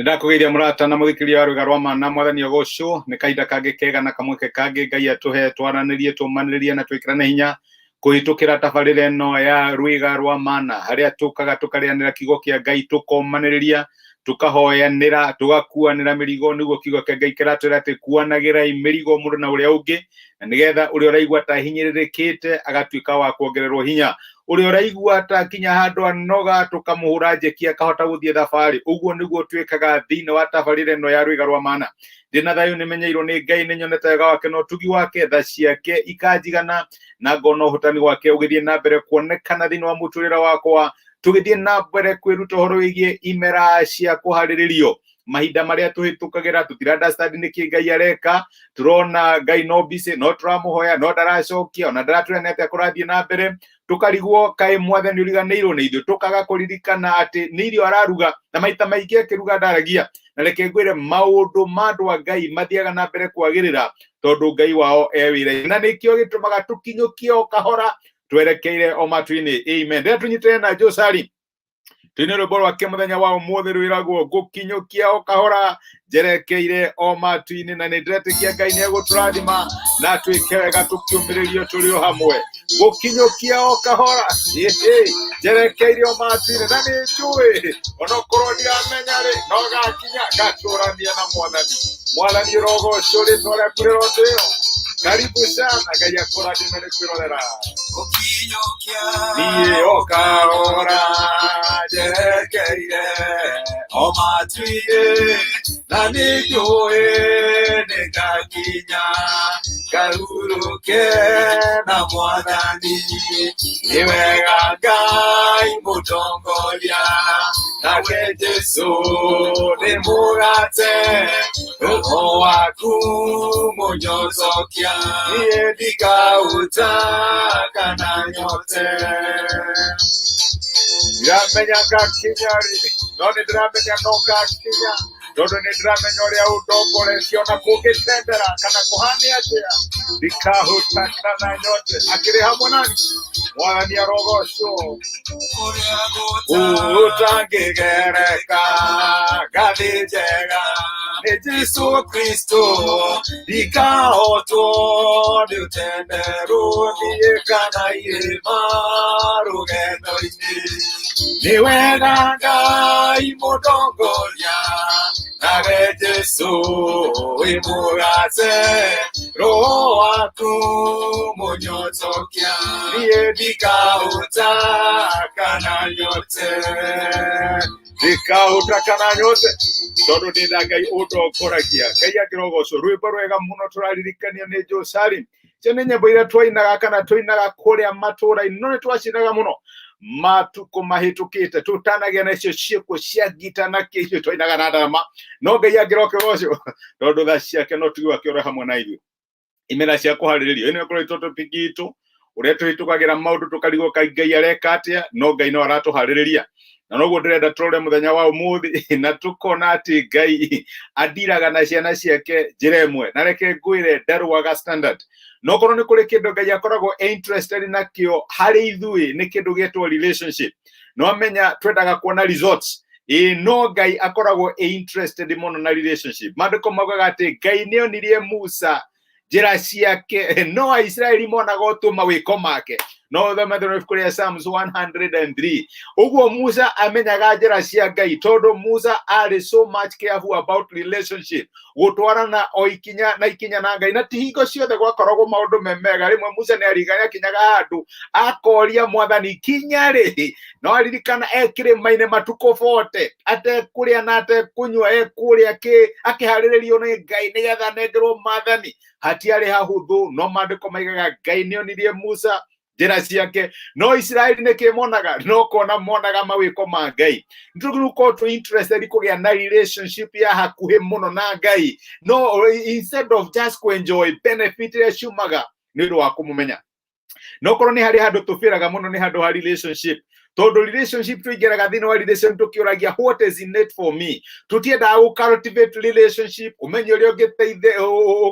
Ndakugeithia murata na muthikiria ruga rwa mana mwathani ogocwo ni kahinda kangi kega na kamweke kangi Ngai atuhe twaranirie tumaniririe na twikirane hinya kuhitukira tabarire no ya ruiga rwa mana haria tukaga tukarianira kiugo kia Ngai tukomaniriria tukahoyanira tugakuanira mirigo niguo kiugo kia Ngai kiratwira ati kuanagirai mirigo mundu na uria ungi na nigetha uria uraigua ta hinyiririkite agatuika wa kuongererwo hinya uria uraigua ta kinya handu anoga tukamuhura njeki akahota guthie thabari uguo niguo twikaga thiini wa tabarire no ya ruiga rwa mana ndina thayu nimenyeirwo ni Ngai ninyonete wega wake no tugi wake tha ciake ikanjigana na ngono hotani wake ugithie na mbere kuonekana thiini wa muturira wakwa tugithie na mbere kwiruta horo wigie imera cia kuhariririo mahinda maria tuhitukagira tutirandastandi niki Ngai areka turona Ngai no bise no turamuhoya no ndaracokia ona ndaratwenete kurathie na mbere tukarigwo kai mwathani uriganirwo ni ithu tukaga kuririkana ati ni irio araruga na maita maingi akiruga ndaragia na reke ngwire maundu mandu Ngai mathiaga na mbere kwagirira tondu Ngai wao ewire na nikio gitumaga tukinyukie o kahora twerekeire o matu-ini amen ndia tunyitene na Josari twine rwimbo rwake muthenya wa umuthi rwiragwo gukinyukia o kahora njerekeire o matu-ini na nindetikia Ngai ni eguturathima na twike wega tukiumiririo turi o hamwe gukinyukia o kahora njerekeire o matu-ini na ni njui onokorwo ndiramenya ri no gakinya gaturania na mwathani rogocwo ritwa rĩaku rĩrotĩo karibu sana Ngai akũrathime nĩ kwĩrorera niĩ o kahora njerekeire o matu-inĩ na nĩ njũĩ nĩ ngakinya ngahurũke na mwathani nĩ wega Ngai mũtongoria nake Jesũ nĩ mũgate roho waku mũnyotokia niĩ ndikautaka na nyote ndiramenya ngakinya rĩ no nĩ ndiramenya no ngakinya tondu nĩ ndiramenya ũrĩa ũndongoretie ona kũngĩtendera kana kũhane atĩa ndikahũtaka na nyote akĩrĩ hamwe nani mwathani arogocwo ũtangĩgereka ngathĩ njega nĩ Jesũ Kristo ndikahotwo nĩ ũtenderũ niĩ kana irĩma rũgendo-inĩ nĩ wega Ngai mũtongoria nawe Jesũ wĩ mũgate roho waku mũnyotokia niĩ ndikaũtaka na nyote ndikaũtaka na nyote tondu ndina Ngai ũndongoragia Ngai angĩrogocwo rwĩmbo rwega mũno tũraririkanio nĩ Josari cio nĩ nyĩmbo iria twainaga kana tũinaga kũrĩa matũũra-inĩ no nĩ twacinaga mũno matuko mahitukite tutanagia na icio ciĩko cia ngita na kĩhiũ twainaga na ndarama no Ngai angĩroka ũcio tondu tha ciake no tugi wake ũrĩ hamwe na ithuĩ imera cia kũharĩrĩrio ĩno ĩkorwo topic itũ ũrĩa tũhĩtũkagĩra maũndũ tũkarigwo kai Ngai areka atĩa no Ngai no aratũharĩrĩria na noguo ndĩrenda tũrore mũthenya wa ũmũthĩ na tukona atĩ Ngai andiraga na ciana ciake njĩra ĩmwe na reke ngwĩre ndarũaga standard no korwo nĩ kũrĩ kĩndũ Ngai akoragwo interested nakĩo harĩ ithuĩ nĩ kĩndũ gĩtwo relationship no amenya twendaga kuona results no Ngai akoragwo interested mũno na relationship maandĩko maugaga atĩ Ngai nĩonirie Musa njĩra ciake no Aisiraeli monaga ũtũma wĩko make no the mother of Korea Psalms 103 uguo Musa amenyaga njĩra cia Ngai tondu Musa are so much careful about relationship gutwarana o ikinya na Ngai na tihingo ciothe gwakoragwo maundu memega rimwe Musa nĩ ariganya kinyaga handu akoria mwathani kinya rĩ no aririkana ekĩrĩma-inĩ matuko 40 atekũrĩa na atekunyua ekũrĩa akĩharĩrĩrio nĩ Ngai nĩgetha nengerwo maathani hatiarĩ hahũthũ no maandĩko maigaga Ngai nĩonirie Musa njĩra ciake no Isiraeli nĩkĩmonaga no kona monaga mawĩko ma Ngai nĩtũgĩkorwo twĩ interested kũgĩa na relationship ya hakuhĩ mũno na Ngai no instead of just enjoy benefit iria ciumaga nĩ ũndũ wa kũmũmenya no korwo nĩ harĩ handũ tũbĩraga mũno nĩ handũ ha relationship tondu relationship tuingĩraga thĩinĩ wa relationship tukĩũragia what is in it for me tutiendaga gũ cultivate relationship umenye ũrĩa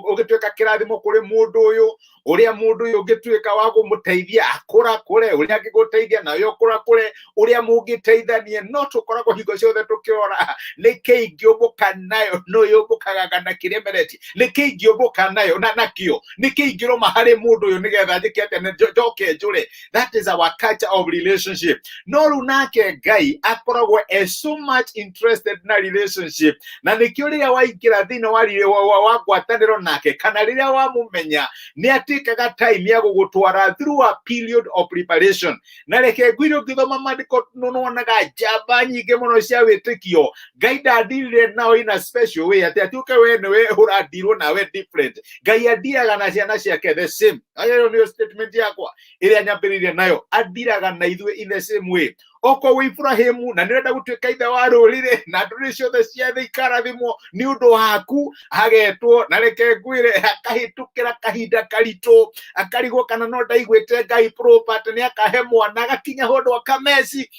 ũngĩtuĩka kĩrathimo kũrĩ mũndũ ũyũ uria mundu yugituika wa gumuteithia akura kure uria angiguteithia nayo kura kure uria mungiteithanie no tukoragwo hingo ciothe tukirora niki ingioboka nayo no yobokaga na kiremereti niki ingioboka nayo na nakio niki ingiroma hari mundu uyu nigetha njikete njoke njure. That is our culture of relationship. No runake Ngai akoragwo so much interested na relationship na nikio riria waingira thini wa ngwataniro nake kana riria wamumenya ni atikaga time ya gugutwara through a period of preparation. Na reke ngwire ngithoma mandiko nonaga jamba nyingi muno cia witikio Ngai ndandirire nao in a special way ati atuke we niwe uradirwo nawe different. Ngai adiraga na ciana ciake the same. Ayo ni statement yakwa iria nyambiririe nayo, adiraga na ithuĩ in the same way. Oko wi Ibrahimu na nirenda gutuika ithe wa rurire na nduri ciothe cia thĩ ikarathimwo ni undu waku agetwo. Na reke ngwire akahitukira kahinda karitu akarigwo kana no ndaiguite Ngai proper ni akahe mwana agakinya hondu akameci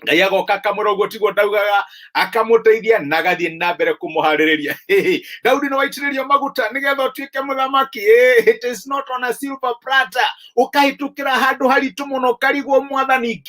Ngai agoka akamũrogwo tiguo ndaugaga akamuteithia na gathie na mbere kumuhaririria. Daudi no waitiririo maguta nigetha utuike muthamaki. It is not on a silver platter. Ukahitukira handu haritu muno karigwo mwathani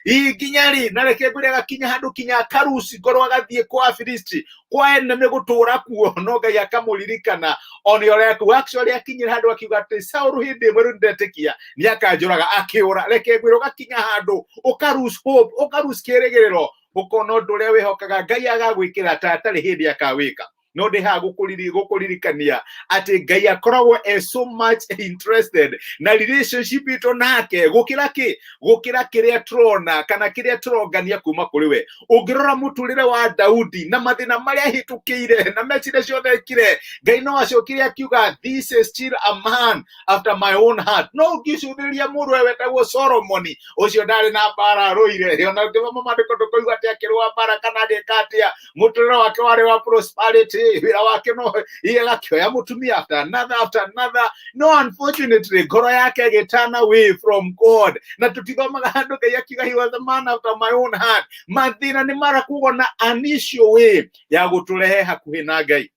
nginyari na reke ngwire gakinya handu kinya karusi ngorwo agathie kwa Filisti kwa eneme gutura kuo no Ngai akamuririkana on your left. Actually akinyira handu akiuga ati Saul hindi mweru ndetikia ni akanjuraga akiura. Reke ngwire gakinya handu ukarus hope ukarus kiregerero ukona nduria wihokaga Ngai agagwikira tatari hindi akawika. No deha gukuririkania ati Ngai akoragwo so much interested na relationship ito nake gukira kiria trona kana kiria turongania kuma kuri we. Ungirora muturire wa Daudi na mathina maria hitukire na mecire ciothe kire Ngai no acokire akiuga this is still a man after my own heart. No ngicuthiria mundu wetagwo Solomoni ucio ndari na bara ruire ona ngithoma mandiko ndukoigwa ati akirwa bara kana ndikatia muturire wake wari wa prosperity wira wake no igakioya mutumia after another. No, unfortunately ngoro yake getana away from God na tutithomaga handu Ngai akiuga he was a man after my own heart. Mathina ni mara kuona anisho way ya guturehe hakuhi na Ngai.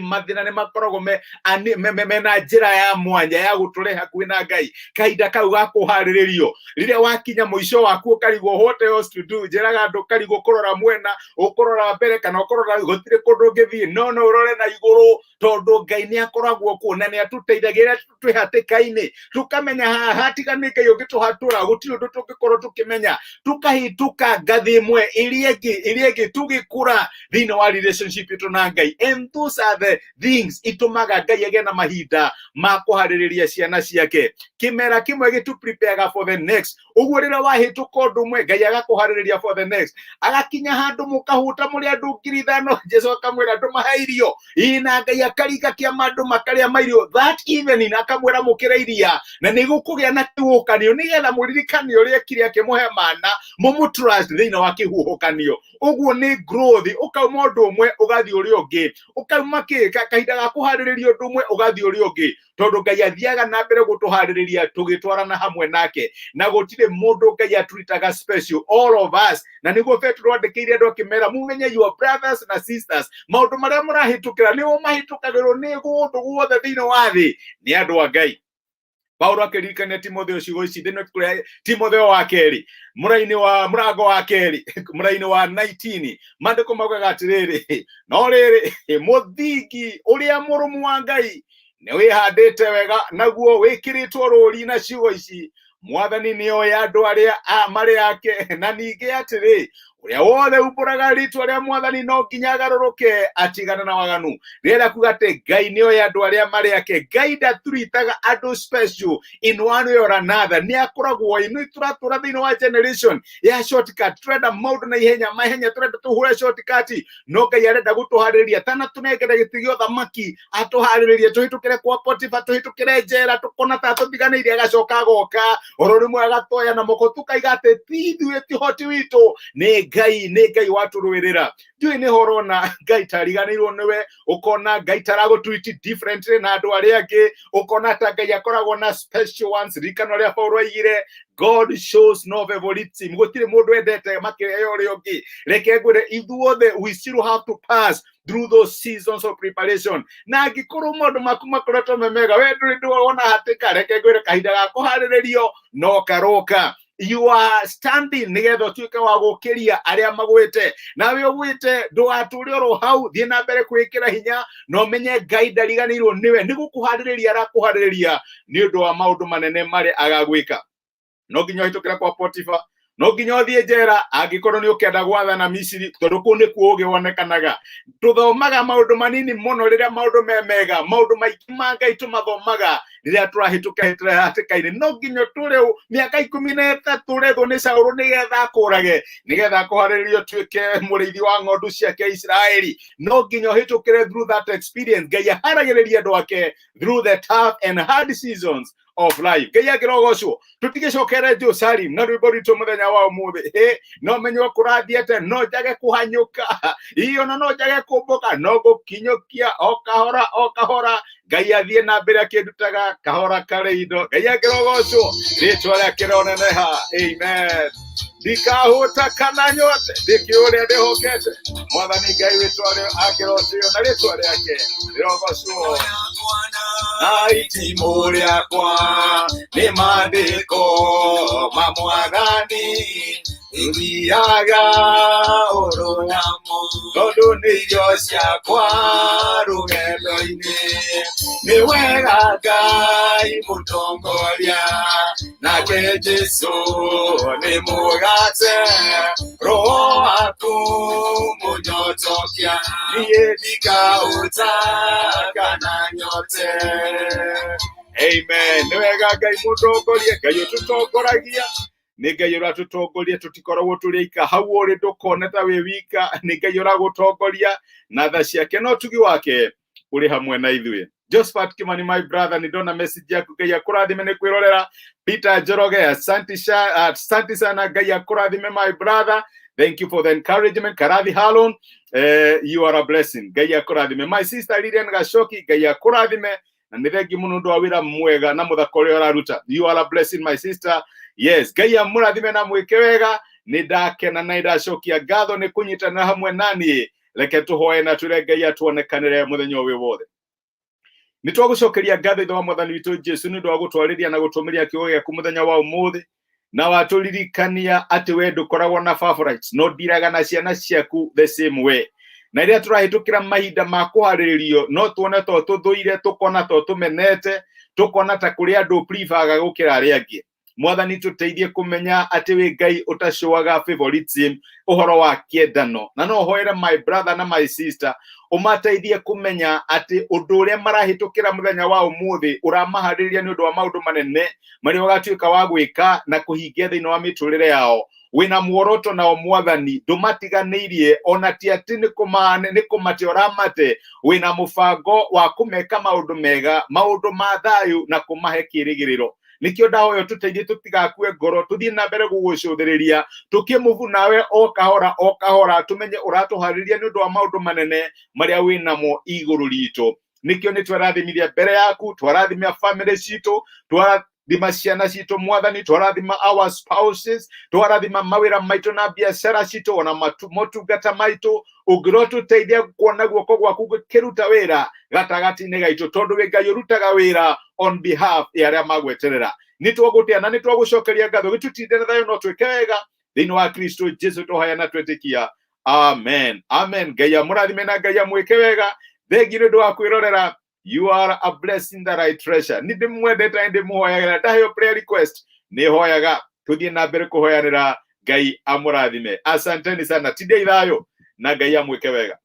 Mathina ni makoragwo mena njira ya mwanya ya guturehe hakuhi na Ngai. Kahinda kau gakuhariririo riria wakinya muico waku ukarigwo what else to do. Njiraga ndukarigwo kurora mwena ukurora mbere kana ukurora gutire kundu ngithie no urore na iguru tondu Ngai ni akoragwo kuo na ni atuteithagira twihatikaini tukamenya hatigani Ngai ungituhatura gutiri undu tungikorwo tukimenya tukahituka ngathi imwe iriegi tugikura thini wa relationship itu na Ngai. And those are the things itumaga Ngai agena mahinda ma kuhaririria ciana ciake. Kimera kimwe gitu prepare for the next. Uguo rira wahituka undu mwe Ngai agakuhaririria for the next. Agakinya handu mukahuta muri andu 5,000 Jesu akamwira andu mahairio ina Ngai akariga kia mandu makaria mairio that evening akamwira mukira iria na nigukugia na kihuhukanio nigetha muririkane uria kiria kimuhe mana mumutrust thina wa kihuhukanio. Uguo ni growth. Ukauma undu umwe ugathi uria ungi ukauma kahinda ga kuhaririria undu umwe ugathi uria ungi tondu Ngai athiaga na mbere gutuhaririria tugitwarana hamwe nake na gutire mundu Ngai aturitaga special all of us. Na niguo Petro andikire andu akimera mumenye your brothers na sisters maundu maria murahitukira ni mahitukagirwo ni gundu guothe thini wa thi ni andu a Ngai. Paulo akiririkania Timotheo ciugo ici thĩinĩ wa Timotheo wa keri mũrango wa keri mũraini wa 19 mandĩko maugaga atĩrĩrĩ no rĩrĩ mũthingi ũrĩa mũrũmu wa Ngai nĩ wĩhandĩte wega naguo wĩkĩrĩtwo rũũri na ciugo ici mwathani nĩoĩ andũ arĩa marĩ ake na ningĩ atĩrĩ uria wothe umburaga ritwa ria mwathani no nginya agaruruke atigana na waganu. Rĩrĩa kuga ati Ngai nĩoĩ andũ arĩa marĩ ake. Ngai ndaturitaga andũ special in one way or another. Ni akoragwo inu turatura thĩinĩ wa generation ya shortcut turenda maundu na ihenya turenda tuhure shortcut no Ngai arenda gutuhaririria tana tunengere gitigio thamaki atuhariririe tuhitukire kwa Potiphar tuhitukire njera tukona ta tutiganĩirie agacoka goka oro rimwe agatoya na moko tukaiga ati tithuĩ ti hoti witũ ni Ngai nĩ Ngai watũrũĩrĩra. Ndiũĩ nĩ horona Ngai tariganĩirwo nĩwe, ũkona Ngai taragũtreat differently na andũ arĩa angĩ, ũkona ta Ngai akoragwo na special ones. Ririkana ũrĩa Paulo oigire, God shows no favoritism. Gũtirĩ mũndũ endete makĩria ya ũrĩa ũngĩ. Reke ngwĩre ithuothe we still have to pass through those seasons of preparation. Na angĩkorwo maũndũ maku makoretwo me mega, we ndũrĩ ndwona hatĩka, reke ngwĩre kahinda ga kũharĩrĩrio no karoka. You are standing nigetha tuĩke wa gũkĩria arĩa magwĩte. Nawe ũgwĩte ndũgatũre oro hau, thiĩ na mbere kwĩkĩra hinya na ũmenye Ngai ndariganĩirwo nĩwe, nĩ gũkũharĩrĩria arakũharĩrĩria nĩ ũndũ wa maũndũ manene marĩa agagwĩka. No nginya ũhĩtũkĩra kwa Potifa, no nginya ũthiĩ njera angĩkorwo nĩ ũkĩenda gwathana Misiri, tondũ kũu nĩkuo ũũgĩ wonekanaga. Tũthomaga maũndũ manini mũno rĩrĩa maũndũ me mega, maũndũ maingĩ ma Ngai tũmathomaga rĩrĩa tũrahĩtũka hatĩka-inĩ. No nginya tũrĩ mĩaka 13 tũrethwo nĩ Saũlũ nĩgetha akũrage, nĩgetha akũharĩrĩrio tuĩke mũrĩithi wa ng'ondu ciake Isiraeli. No nginya ũhĩtũkĩre through that experience. Ngai aharagĩrĩria andũ ake through the tough and hard seasons of life. Ngai akĩrogocwo. Tũtigĩcokere Jerusalem na rwĩmbo rwitũ mũthenya wa ũmũthĩ. No menye kũrathiĩte, no njage kũhanyũka, iyo no njage kũmbũka, no gũkinyũkia o kahora. Ngai athiĩ na mbere akĩndutaga kahora karĩ indo. Ngai akĩrogocwo, rĩĩtwa rĩake rĩroneneha. Amen. Ndikahũta kana nyote, ndĩkĩũrĩa ndĩhokete. Mwathani Ngai witũ akĩrogocwo na rĩĩtwa rĩake rĩrogocwo. Na itimũ rĩakwa nĩ maandĩko ma Mwathani, ithiaga ũrũgamo, tondũ nĩ irio ciakwa rũgendo-inĩ. Nĩ wega Ngai mũtongoria, nake Jesũ nĩ mũgate, Roho waku mũnyotokia, niĩ ndikahũta kana nyote. Amen. Nĩ wega Ngai mũtongoria, Ngai ũtũtongoragia, nĩ Ngai ũratũtongoria, tũtikoragwo tũrĩ aika. Hau ũrĩ ndũkone ta wĩ wika, nĩ Ngai ũragũtongoria na tha ciake no ũtugi wake ũrĩ hamwe na ithuĩ. Josephat Kimani, my brother, ni ndona message yaku. Ngai akũrathime nĩ kwĩrorera. Peter Njoroge, asante sana. Ngai akũrathime, my brother. Thank you for the encouragement. Karathi Halon, you are a blessing. Ngai akũrathime. My sister Lilian Gashoki, Ngai akũrathime. Na nĩ thengi mũno nĩ wa wĩra mwega na mũthako ũrĩa ũraruta. You are a blessing, my sister. Yes, Ngai amũrathime na mwĩke wega. Nĩ ndakena na ndacokia ngatho nĩ kũnyitanĩra hamwe naniĩ. Reke tũhoe na twĩre Ngai atuonekanĩre mũthenya ũyũ wothe. Nĩ twagũcokeria ngatho ithe wa Mwathani witũ Jesũ nĩ ũndũ wa gũtwarĩria na gũtũmĩria kiugo gĩaku mũthenya wa ũmũthĩ, na watũririkania atĩ we ndũkoragwo na favorites, no ndiraga na ciana ciaku the same way. Na rĩrĩa tũrahĩtũkĩra mahinda ma kũharĩrĩrio, no tuone to tũthũire, tũkona to tũmenete, tũkona ta kũrĩ andũ preferga gũkĩra arĩa angĩ. Mwathani tũteithie kũmenya atĩ we Ngai ũtacoaga favoritism, ũhoro wa kĩendano. Na no hoere my brother na my sister, ũmateithie kũmenya atĩ ũndũ ũrĩa marahĩtũkĩra mũthenya wa ũmũthĩ ũramaharĩrĩria nĩ ũndũ wa maũndũ manene marĩa ũgatuĩka wa gwĩka na kũhingia thĩinĩ wa mĩtũrĩre yao. Wĩna muoroto nao Mwathani, ndũmatiganĩirie, ona ti atĩ nĩ kũmate ũramate. Wĩna mũbango wa kũmeka maũndũ mega, maũndũ ma thayũ na kũmahe kĩĩrĩgĩrĩro. Nikio ndahoyo tũteithie tũtigakue ngoro, tũthiĩ na mbere gũgũcũthĩrĩria, tũkĩmũvu nawe o kahora, tũmenye ũratũharĩria nĩ ũndũ wa maũndũ manene marĩa wĩnamo igũrũ ritũ. Nikio nĩ twarathimithia mbere yaku, twarathimia family citũ, twarathima ciana citũ Mwathani, twarathima our spouses, twarathima mawĩra maitũ na biacara citũ, ona motungata maitũ. Ũngĩrotũteithia kuona guoko gwaku gũkĩruta wĩra gatagatĩ-inĩ gaitũ, tondũ we Ngai ũrutaga wĩra on behalf ya arĩa magweterera. Nĩ twagũtĩa na nĩ twagũcokeria ngatho, gĩtũtinde na thayũ no twĩke wega thĩinĩ wa Kristo Jesũ tũhoya na twĩtĩkia. Amen. Amen. Ngai amũrathime na Ngai amwĩke wega. Thengi nĩ ũndũ wa kwĩrorera. You are a blessing that I treasure. Nĩ ndĩmwendete na ndĩmũhoyaga, ndaheo prayer request nĩ hoyaga. Tũthiĩ na mbere kũhoyanĩra. Ngai amũrathime. Asanteni sana. Tinde ithayũ na Ngai amwĩke wega.